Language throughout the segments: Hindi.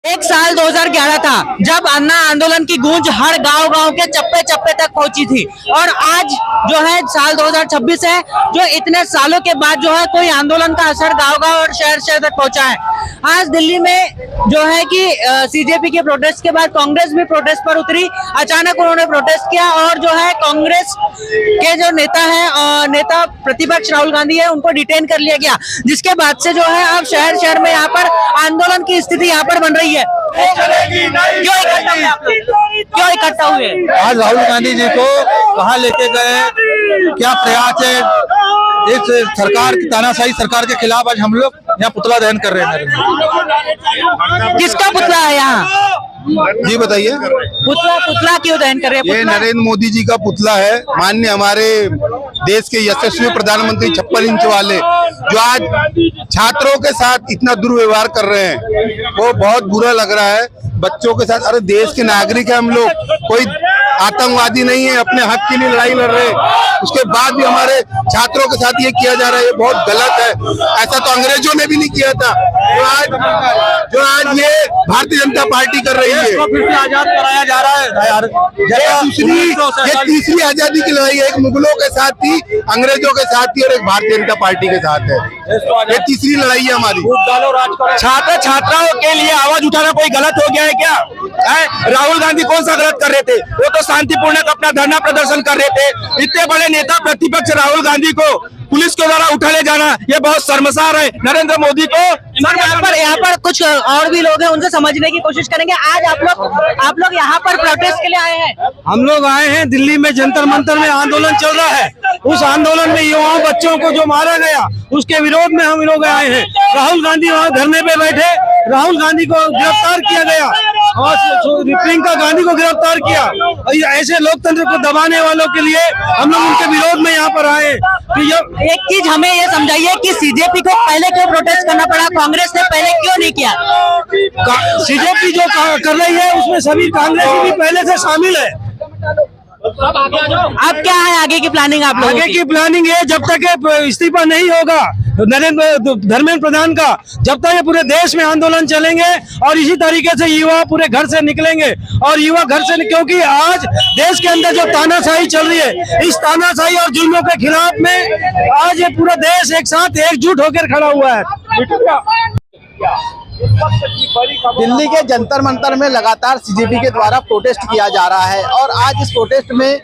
एक साल 2011 था जब अन्ना आंदोलन की गूंज हर गांव-गांव के चप्पे-चप्पे तक पहुंची थी और आज जो है साल 2026 है जो इतने सालों के बाद जो है कोई आंदोलन का असर गांव-गांव और शहर-शहर तक पहुंचा है। आज दिल्ली में जो है कि सीजेपी के प्रोटेस्ट के बाद कांग्रेस भी प्रोटेस्ट पर उतरी। अचानक उन्होंने प्रोटेस्ट किया और जो है कांग्रेस के जो नेता प्रतिपक्ष राहुल गांधी है उनको डिटेन कर लिया गया, जिसके बाद से जो है अब शहर शहर में यहाँ पर आंदोलन की स्थिति यहाँ पर बन रही है। क्यों इकट्ठा हुए? आज राहुल गांधी जी को कहाँ लेके गए, क्या प्रयास है इस सरकार की, तानाशाही सरकार के खिलाफ आज हम लोग यहाँ पुतला दहन कर रहे हैं। किसका पुतला है यहाँ? जी बताइए। पुतला क्यों दहन कर रहे हैं? ये नरेंद्र मोदी जी का पुतला है। माननीय हमारे देश के यशस्वी प्रधानमंत्री 56 इंच वाले जो आज छात्रों के साथ इतना दुर्व्यवहार कर रहे हैं, वो बहुत बुरा लग रहा है। बच्चों के साथ, अरे देश के नागरिक है हम लोग, कोई आतंकवादी नहीं है, अपने हक के लिए लड़ाई लड़ रहे हैं। उसके बाद भी हमारे छात्रों के साथ ये किया जा रहा है, ये बहुत गलत है। ऐसा तो अंग्रेजों ने भी नहीं किया था। जो आज ये भारतीय जनता पार्टी कर रही है, फिर से आजाद कराया जा रहा है। ये तीसरी आजादी की लड़ाई है। एक मुगलों के साथ थी, अंग्रेजों के साथ थी और एक भारतीय जनता पार्टी के साथ है। ये तीसरी लड़ाई है हमारी। छात्र छात्राओं के लिए आवाज उठाना कोई गलत हो गया है क्या? राहुल गांधी कौन सा गलत कर रहे थे? वो तो शांतिपूर्ण अपना धरना प्रदर्शन कर रहे थे। इतने बड़े नेता प्रतिपक्ष राहुल गांधी को पुलिस के द्वारा उठा ले जाना ये बहुत शर्मसार है नरेंद्र मोदी को। यहाँ पर कुछ और भी लोग हैं, उनसे समझने की कोशिश करेंगे। आज आप लोग यहाँ पर प्रोटेस्ट के लिए आए हैं? हम लोग आए हैं, दिल्ली में जंतर मंतर में आंदोलन चल रहा है। उस आंदोलन में युवाओं बच्चों को जो मारा गया उसके विरोध में हम लोग आए हैं। राहुल गांधी वहाँ धरने पे बैठे, राहुल गांधी को गिरफ्तार किया गया और प्रियंका गांधी को गिरफ्तार किया। ऐसे लोकतंत्र को दबाने वालों के लिए हम लोग उनके विरोध में यहाँ पर आए। एक चीज हमें ये समझाइए कि सीजेपी को पहले क्यों प्रोटेस्ट करना पड़ा, कांग्रेस ने पहले क्यों नहीं किया? सीजेपी जो कर रही है उसमें सभी कांग्रेसी भी पहले से शामिल है। अब क्या है आगे की प्लानिंग? आप लोगों आगे की प्लानिंग है, जब तक इस्तीफा नहीं होगा धर्मेंद्र प्रधान का, जब तक ये पूरे देश में आंदोलन चलेंगे और इसी तरीके से युवा पूरे घर से निकलेंगे। और युवा घर से, क्योंकि आज देश के अंदर जो तानाशाही चल रही है, इस तानाशाही और जुल्मों के खिलाफ में आज ये पूरा देश एक साथ एकजुट होकर खड़ा हुआ है। दिल्ली के जंतर मंतर में लगातार सीजेपी के द्वारा प्रोटेस्ट किया जा रहा है और आज इस प्रोटेस्ट में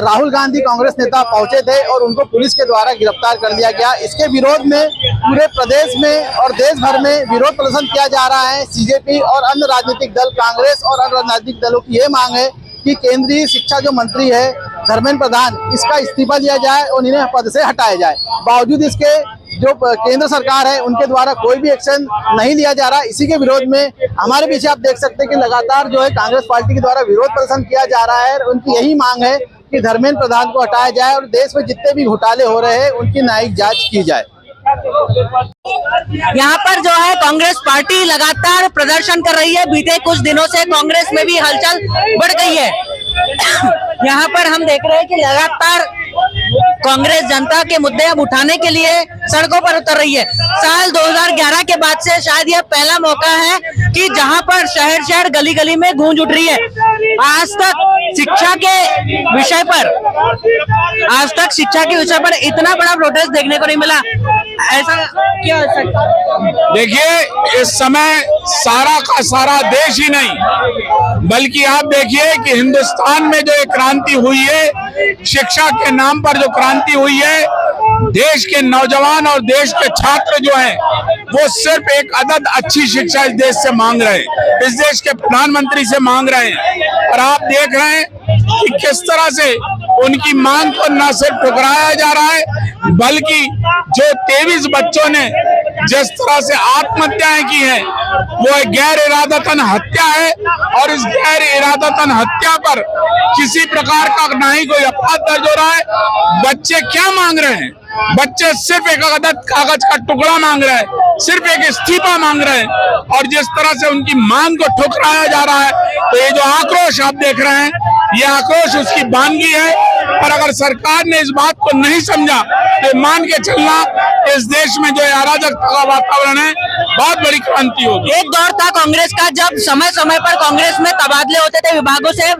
राहुल गांधी कांग्रेस नेता पहुंचे थे और उनको पुलिस के द्वारा गिरफ्तार कर लिया गया। इसके विरोध में पूरे प्रदेश में और देश भर में विरोध प्रदर्शन किया जा रहा है। सीजेपी और अन्य राजनीतिक दल, कांग्रेस और अन्य राजनीतिक दलों की ये मांग है कि केंद्रीय शिक्षा जो मंत्री है धर्मेंद्र प्रधान, इसका इस्तीफा दिया जाए और इन्हें पद से हटाया जाए। बावजूद इसके जो केंद्र सरकार है उनके द्वारा कोई भी एक्शन नहीं लिया जा रहा। इसी के विरोध में हमारे पीछे आप देख सकते हैं कि लगातार जो है कांग्रेस पार्टी के द्वारा विरोध प्रदर्शन किया जा रहा है। उनकी यही मांग है कि धर्मेंद्र प्रधान को हटाया जाए और देश में जितने भी घोटाले हो रहे हैं उनकी न्यायिक जांच की जाए। यहाँ पर जो है कांग्रेस पार्टी लगातार प्रदर्शन कर रही है। बीते कुछ दिनों से कांग्रेस में भी हलचल बढ़ गई है। यहाँ पर हम देख रहे हैं कि लगातार कांग्रेस जनता के मुद्दे अब उठाने के लिए सड़कों पर उतर रही है। साल 2011 के बाद से शायद यह पहला मौका है कि जहां पर शहर शहर गली गली में गूंज उठ रही है। आज तक शिक्षा के विषय पर इतना बड़ा प्रोटेस्ट देखने को नहीं मिला। ऐसा क्या हो सकता है? देखिए, इस समय सारा का सारा देश ही नहीं बल्कि आप देखिए कि हिंदुस्तान में जो एक क्रांति हुई है, शिक्षा के नाम पर जो क्रांति हुई है, देश के नौजवान और देश के छात्र जो हैं वो सिर्फ एक अदद अच्छी शिक्षा इस देश से मांग रहे हैं, इस देश के प्रधानमंत्री से मांग रहे हैं। और आप देख रहे हैं कि किस तरह से उनकी मांग को न सिर्फ ठुकराया जा रहा है बल्कि जो 23 बच्चों ने जिस तरह से आत्महत्याएं की हैं वो एक गैर इरादतन हत्या है। और इस गैर इरादतन हत्या पर किसी प्रकार का ना ही कोई अपराध दर्ज हो रहा है। बच्चे क्या मांग रहे हैं? बच्चे सिर्फ एक अदद कागज का टुकड़ा मांग रहे हैं, सिर्फ एक इस्तीफा मांग रहे हैं। और जिस तरह से उनकी मांग को ठुकराया जा रहा है, तो ये जो आक्रोश आप देख रहे हैं, ये आक्रोश उसकी वानगी है। और अगर सरकार ने इस बात को नहीं समझा तो मान के चलना इस देश में जो अराजकता का वातावरण है बहुत बड़ी क्रांति होगी। एक दौर था कांग्रेस का जब समय समय पर कांग्रेस में तबादले होते थे, विभागों से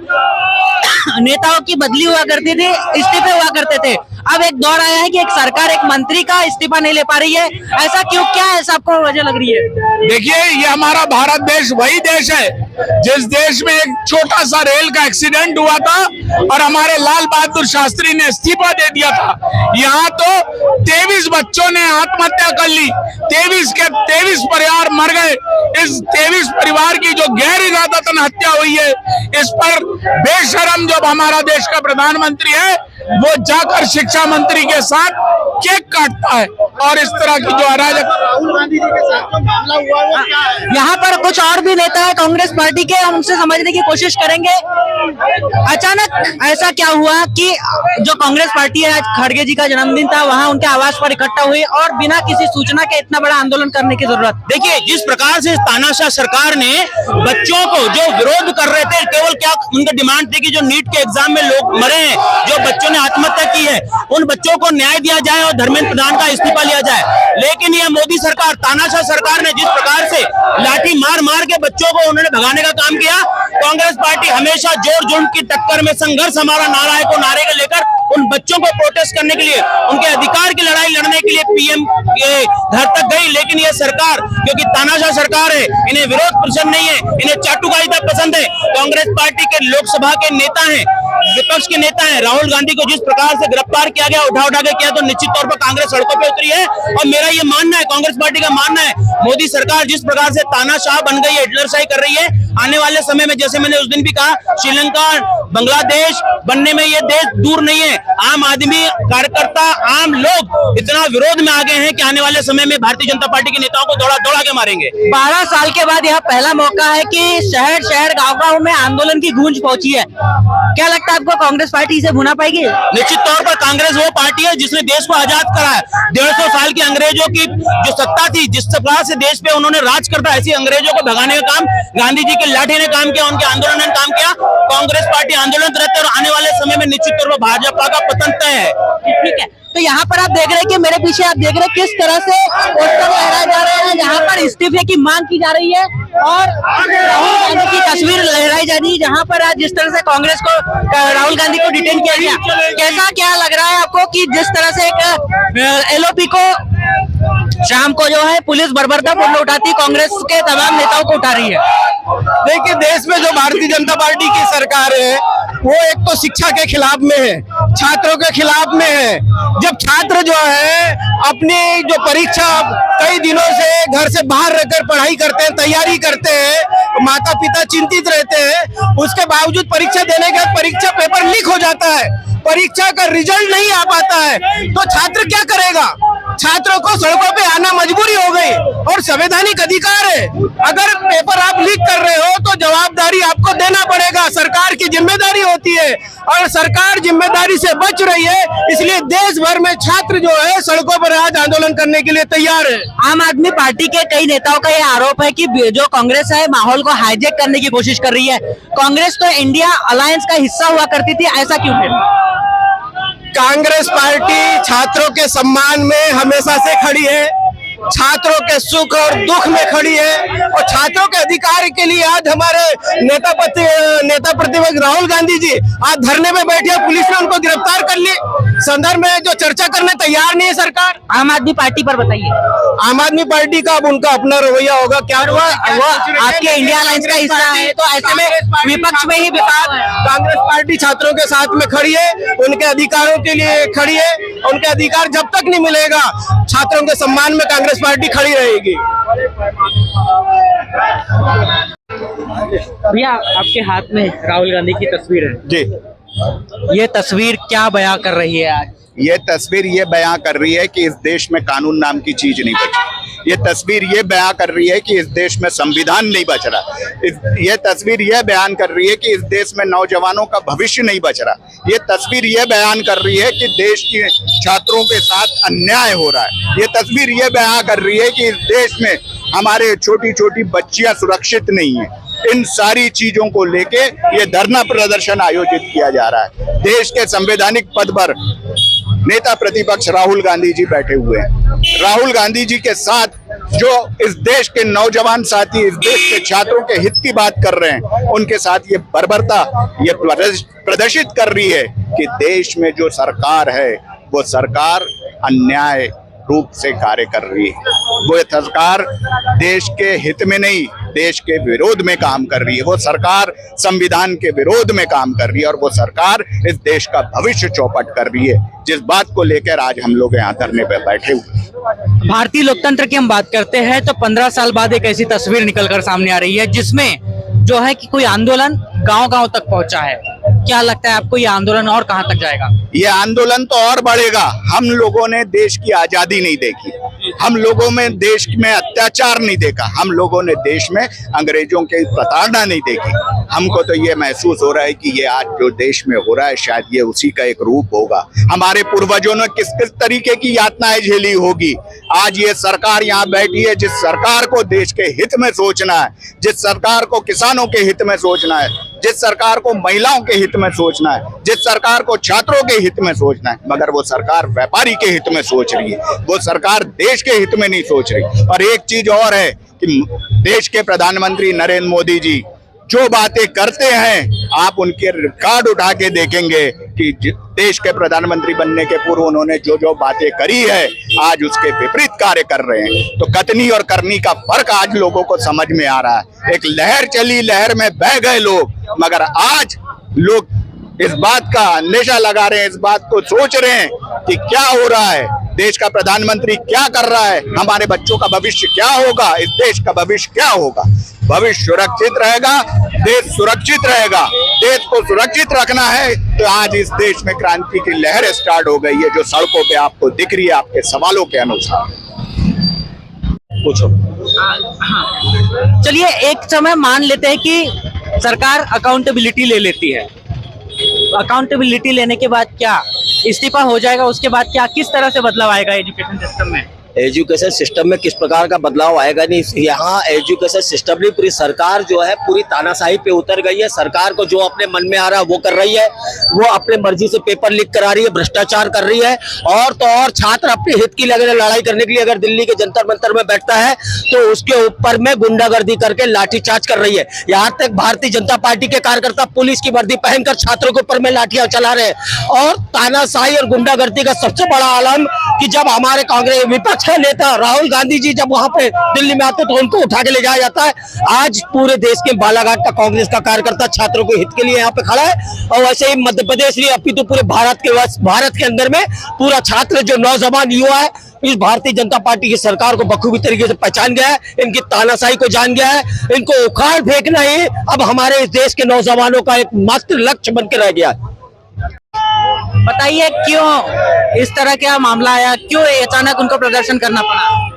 नेताओं की बदली हुआ करती थी, इस्तीफे हुआ करते थे। अब एक दौर आया है कि एक सरकार एक मंत्री का इस्तीफा नहीं ले पा रही है, ऐसा क्यों, क्या ऐसा आपको वजह लग रही है? देखिए, ये हमारा भारत देश वही देश है जिस देश में एक छोटा सा रेल का एक्सीडेंट हुआ था और हमारे लाल बहादुर शास्त्री ने इस्तीफा दे दिया था। यहाँ तो 23 बच्चों ने आत्महत्या कर ली, 23 के 23 परिवार मर गए। इस 23 परिवार की जो गैर इरादतन हत्या हुई है, इस पर बेशरम जो हमारा देश का प्रधानमंत्री है वो जाकर शिक्षा मंत्री के साथ केक काटता है और इस तरह की जो अराजक। राहुल गांधी जी के साथ जो मामला हुआ वो क्या है? यहाँ पर कुछ और भी नेता है कांग्रेस पार्टी के, हम उनसे समझने की कोशिश करेंगे। अचानक ऐसा क्या हुआ कि जो कांग्रेस पार्टी है, आज खड़गे जी का जन्मदिन था, वहाँ उनके आवास पर इकट्ठा हुई और बिना किसी सूचना के इतना बड़ा आंदोलन करने की जरूरत? देखिए, जिस प्रकार से तानाशाह सरकार ने बच्चों को जो विरोध कर रहे थे, केवल क्या उनकी डिमांड थी कि जो नीट के एग्जाम में लोग मरे हैं, जो बच्चों ने आत्महत्या की है, उन बच्चों को न्याय दिया जाए और धर्मेंद्र प्रधान का इस्तीफा लिया जाए। लेकिन यह मोदी सरकार, तानाशाह सरकार ने जिस प्रकार से लाठी मार मार के बच्चों को उन्होंने भगाने का काम किया, कांग्रेस पार्टी हमेशा जोर जुल्म की टक्कर में संघर्ष हमारा नारा है को नारे को लेकर उन बच्चों को प्रोटेस्ट करने के लिए, उनके अधिकार की लड़ाई लड़ने के लिए पीएम के घर तक गई। लेकिन यह सरकार, क्योंकि तानाशाह सरकार है, इन्हें विरोध पसंद नहीं है, इन्हें चाटुकारिता पसंद है। कांग्रेस पार्टी के लोकसभा के नेता हैं, विपक्ष के नेता हैं, राहुल गांधी को जिस प्रकार से गिरफ्तार किया गया, उठा उठा के किया, तो निश्चित तौर पर कांग्रेस सड़कों पे उतरी है। और मेरा ये मानना है, कांग्रेस पार्टी का मानना है, मोदी सरकार जिस प्रकार से तानाशाह बन गई है, हिटलरशाही कर रही है, आने वाले समय में, जैसे मैंने उस दिन भी कहा, श्रीलंका, बांग्लादेश बनने में ये देश दूर नहीं है। आम आदमी, कार्यकर्ता, आम लोग इतना विरोध में आ गए हैं कि आने वाले समय में भारतीय जनता पार्टी के नेताओं को दौड़ा दौड़ा के मारेंगे। 12 साल के बाद यह पहला मौका है कि शहर शहर गांव गांव में आंदोलन की गूंज पहुंची है। क्या लगता है आपको, कांग्रेस पार्टी इसे भुना पाएगी? निश्चित तौर पर कांग्रेस वो पार्टी है जिसने देश को आजाद करा है। 150 साल की अंग्रेजों की जो सत्ता थी, जिस प्रकार से देश पे उन्होंने राज करता, ऐसी अंग्रेजों को भगाने का काम गांधी जी की लाठी ने काम किया, उनके आंदोलन ने काम किया। कांग्रेस पार्टी आंदोलन रहते और आने वाले समय में निश्चित तौर पर भाजपा का पतन तय है। ठीक है, तो यहाँ पर आप देख रहे हैं कि मेरे पीछे आप देख रहे हैं किस तरह से पोस्टर लहराए जा रहे हैं, जहाँ पर इस्तीफे की मांग की जा रही है और राहुल गांधी की तस्वीर लहराई जा रही है। जहाँ पर आज जिस तरह से कांग्रेस को, राहुल गांधी को डिटेन किया गया, कैसा क्या लग रहा है आपको कि जिस तरह से एक एलओपी को शाम को जो है पुलिस बर्बरतापूर्ण उठाती, कांग्रेस के तमाम नेताओं को उठा रही है? देखिए, देश में जो भारतीय जनता पार्टी की सरकार है वो एक तो शिक्षा के खिलाफ में है, छात्रों के खिलाफ में है। जब छात्र जो है अपनी जो परीक्षा कई दिनों से घर से बाहर रहकर पढ़ाई करते हैं, तैयारी करते हैं, माता पिता चिंतित रहते हैं, उसके बावजूद परीक्षा देने के बाद परीक्षा पेपर लीक हो जाता है, परीक्षा का रिजल्ट नहीं आ पाता है, तो छात्र क्या करेगा? छात्रों को सड़कों पे आना मजबूरी हो गई और संवैधानिक अधिकार है। अगर पेपर आप लीक कर रहे हो तो जवाबदारी आपको देना पड़ेगा, सरकार की जिम्मेदारी होती है और सरकार जिम्मेदारी से बच रही है, इसलिए देश भर में छात्र जो है सड़कों पर आज आंदोलन करने के लिए तैयार है। आम आदमी पार्टी के कई नेताओं का यह आरोप है कि जो कांग्रेस है माहौल को हाईजैक करने की कोशिश कर रही है। कांग्रेस तो इंडिया अलायंस का हिस्सा हुआ करती थी, ऐसा क्यों फिर? कांग्रेस पार्टी छात्रों के सम्मान में हमेशा से खड़ी है, छात्रों के सुख और दुख में खड़ी है और छात्रों के अधिकार के लिए आज हमारे नेता प्रतिपक्ष राहुल गांधी जी आज धरने में बैठे, पुलिस ने उनको गिरफ्तार कर ली। संदर्भ में जो चर्चा करने तैयार नहीं है सरकार। आम आदमी पार्टी पर बताइए। आम आदमी पार्टी का अब उनका अपना रवैया होगा, क्या वो आपके इंडिया अलायंस का हिस्सा है, तो ऐसे में विपक्ष में ही कांग्रेस पार्टी छात्रों के साथ में खड़ी है, उनके अधिकारों के लिए खड़ी है। उनके अधिकार जब तक नहीं मिलेगा, छात्रों के सम्मान में कांग्रेस पार्टी खड़ी रहेगी। भैया, आपके हाथ में राहुल गांधी की तस्वीर है जी, ये तस्वीर क्या बयां कर रही है आज? ये तस्वीर ये बयां कर रही है कि इस देश में कानून नाम की चीज नहीं बची। ये तस्वीर ये बयां कर रही है कि इस देश में संविधान नहीं बच रहा। ये तस्वीर ये बयान कर रही है कि इस देश में नौजवानों का भविष्य नहीं बच रहा। ये तस्वीर ये बयान कर रही है कि देश के छात्रों के साथ अन्याय हो रहा है। ये तस्वीर ये बयान कर रही है कि इस देश में हमारे छोटी छोटी बच्चियां सुरक्षित नहीं है। इन सारी चीजों को लेके ये धरना प्रदर्शन आयोजित किया जा रहा है। देश के संवैधानिक पद पर नेता प्रतिपक्ष राहुल गांधी जी बैठे हुए हैं। राहुल गांधी जी के साथ जो इस देश के नौजवान साथी, इस देश के छात्रों के हित की बात कर रहे हैं, उनके साथ ये बर्बरता ये प्रदर्शित कर रही है कि देश में जो सरकार है वो सरकार अन्याय रूप से कार्य कर रही है। वो सरकार देश के हित में नहीं, देश के विरोध में काम कर रही है। वो सरकार संविधान के विरोध में काम कर रही है और वो सरकार इस देश का भविष्य चौपट कर रही है, जिस बात को लेकर आज हम लोग यहाँ धरने पे बैठे हुए हैं। भारतीय लोकतंत्र की हम बात करते हैं तो 15 साल बाद एक ऐसी तस्वीर निकलकर सामने आ रही है जिसमें जो है कि कोई आंदोलन गांव-गांव तक पहुंचा है। क्या लगता है आपको ये आंदोलन और कहां तक जाएगा? ये आंदोलन तो और बढ़ेगा। हम लोगों ने देश की आजादी नहीं देखी, हम लोगों में देश में अत्याचार नहीं देखा, हम लोगों ने देश में अंग्रेजों की प्रताड़ना नहीं देखी। हमको तो ये महसूस हो रहा है कि ये आज जो देश में हो रहा है शायद ये उसी का एक रूप होगा। हमारे पूर्वजों ने किस किस तरीके की यातनाएं झेली होगी। आज ये सरकार यहाँ बैठी है, जिस सरकार को देश के हित में सोचना है, जिस सरकार को किसानों के हित में सोचना है, जिस सरकार को महिलाओं के हित में सोचना है, जिस सरकार को छात्रों के हित में सोचना है, मगर वो सरकार व्यापारी के हित में सोच रही है, वो सरकार देश के हित में नहीं सोच रही। और एक चीज और है कि देश के प्रधानमंत्री नरेंद्र मोदी जी जो बातें करते हैं, आप उनके रिकॉर्ड उठा के देखेंगे कि देश के प्रधानमंत्री बनने के पूर्व उन्होंने जो जो बातें करी है आज उसके विपरीत कार्य कर रहे हैं। तो कथनी और करनी का फर्क आज लोगों को समझ में आ रहा है। एक लहर चली, लहर में बह गए लोग, मगर आज लोग इस बात का अंदेशा लगा रहे हैं, इस बात को सोच रहे हैं कि क्या हो रहा है, देश का प्रधानमंत्री क्या कर रहा है, हमारे बच्चों का भविष्य क्या होगा, इस देश का भविष्य क्या होगा। भविष्य सुरक्षित रहेगा, देश सुरक्षित रहेगा। देश को सुरक्षित रखना है तो आज इस देश में क्रांति की लहर स्टार्ट हो गई है, जो सड़कों पे आपको दिख रही है आपके सवालों के अनुसार। पूछो। चलिए एक समय मान लेते हैं कि सरकार अकाउंटेबिलिटी ले लेती है। अकाउंटेबिलिटी लेने के बाद क्या इस्तीफा हो जाएगा? उसके बाद क्या, किस तरह से बदलाव आएगा एजुकेशन सिस्टम में? एजुकेशन सिस्टम में किस प्रकार का बदलाव आएगा? नहीं, यहाँ एजुकेशन सिस्टम नहीं, पूरी सरकार जो है पूरी तानाशाही पे उतर गई है। सरकार को जो अपने मन में आ रहा है वो कर रही है, वो अपने मर्जी से पेपर लीक करा रही है, भ्रष्टाचार कर रही है। और तो और छात्र अपने हित की लड़ाई करने के लिए अगर दिल्ली के जंतर मंतर में बैठता है तो उसके ऊपर में गुंडागर्दी करके लाठीचार्ज कर रही है। यहाँ तक भारतीय जनता पार्टी के कार्यकर्ता पुलिस की वर्दी पहनकर छात्रों के ऊपर में लाठियां चला रहे हैं। और तानाशाही और गुंडागर्दी का सबसे बड़ा आलम कि जब हमारे कांग्रेस विपक्ष का नेता राहुल गांधी जी जब वहां पे दिल्ली में आते तो उनको उठा के ले जाया जाता है। आज पूरे देश के बालाघाट का कांग्रेस का कार्यकर्ता छात्रों के हित के लिए यहाँ पे खड़ा है। और वैसे ही मध्य प्रदेश नहीं अपितु पूरे भारत के अंदर में पूरा छात्र जो नौजवान युवा है इस भारतीय जनता पार्टी की सरकार को बखूबी तरीके से पहचान गया है, इनकी तानाशाही को जान गया है। इनको उखाड़ फेंकना ही अब हमारे इस देश के नौजवानों का एक मात्र लक्ष्य बन के रह गया है। बताइए क्यों इस तरह का मामला आया, क्यों अचानक उनको प्रदर्शन करना पड़ा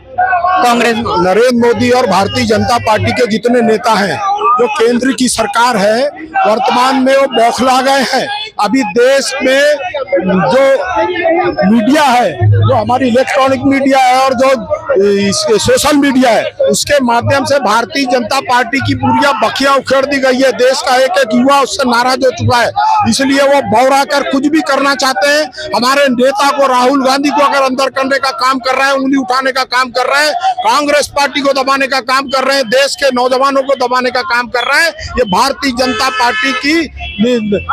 कांग्रेस को? नरेंद्र मोदी और भारतीय जनता पार्टी के जितने नेता हैं, जो केंद्र की सरकार है वर्तमान में वो बौखला गए हैं। अभी देश में जो मीडिया है, जो हमारी इलेक्ट्रॉनिक मीडिया है और जो सोशल मीडिया है, उसके माध्यम से भारतीय जनता पार्टी की पूरी बखिया उखेड़ दी गई है। देश का एक एक युवा उससे नाराज हो चुका है, इसलिए वो बौरा कर कुछ भी करना चाहते हैं। हमारे नेता को राहुल गांधी को अगर अंदर करने का काम कर रहे हैं, उंगली उठाने का काम कर रहे हैं, कांग्रेस पार्टी को दबाने का काम कर रहे हैं, देश के नौजवानों को दबाने का काम कर रहे हैं, ये भारतीय जनता पार्टी की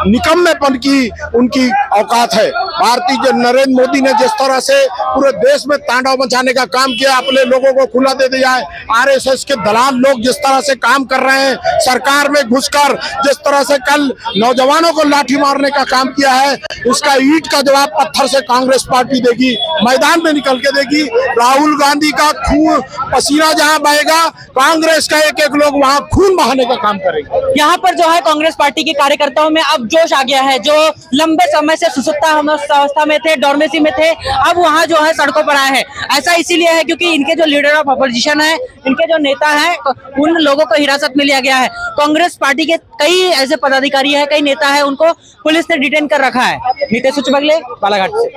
निकम्मेपन की उनकी औकात है। भारतीय नरेंद्र मोदी ने जिस तरह से पूरे देश में तांडव मचाने का काम किया, अपने लोगों को खुला दे दिया है। आरएसएस के दलाल लोग जिस तरह से काम कर रहे हैं, सरकार में घुसकर जिस तरह से कल नौजवानों को लाठी मारने का काम किया है, उसका ईंट का जवाब पत्थर से कांग्रेस पार्टी देगी, मैदान में निकल के देगी। राहुल गांधी का खून पसीना जहां बहेगा, कांग्रेस का एक एक लोग वहां खून बहाने का काम करेगा। यहाँ पर जो है कांग्रेस पार्टी के कार्यकर्ताओं में अब जोश आ गया है, जो लंबे समय से सुसुप्ता अवस्था में थे, डोरमेसी में थे, अब वहाँ जो है सड़कों पर आए हैं। ऐसा इसीलिए है क्योंकि इनके जो लीडर ऑफ अपोजिशन है, इनके जो नेता हैं, उन लोगों को हिरासत में लिया गया है। कांग्रेस पार्टी के कई ऐसे पदाधिकारी है, कई नेता है, उनको पुलिस ने डिटेन कर रखा है। नितेश बगले, बालाघाट से।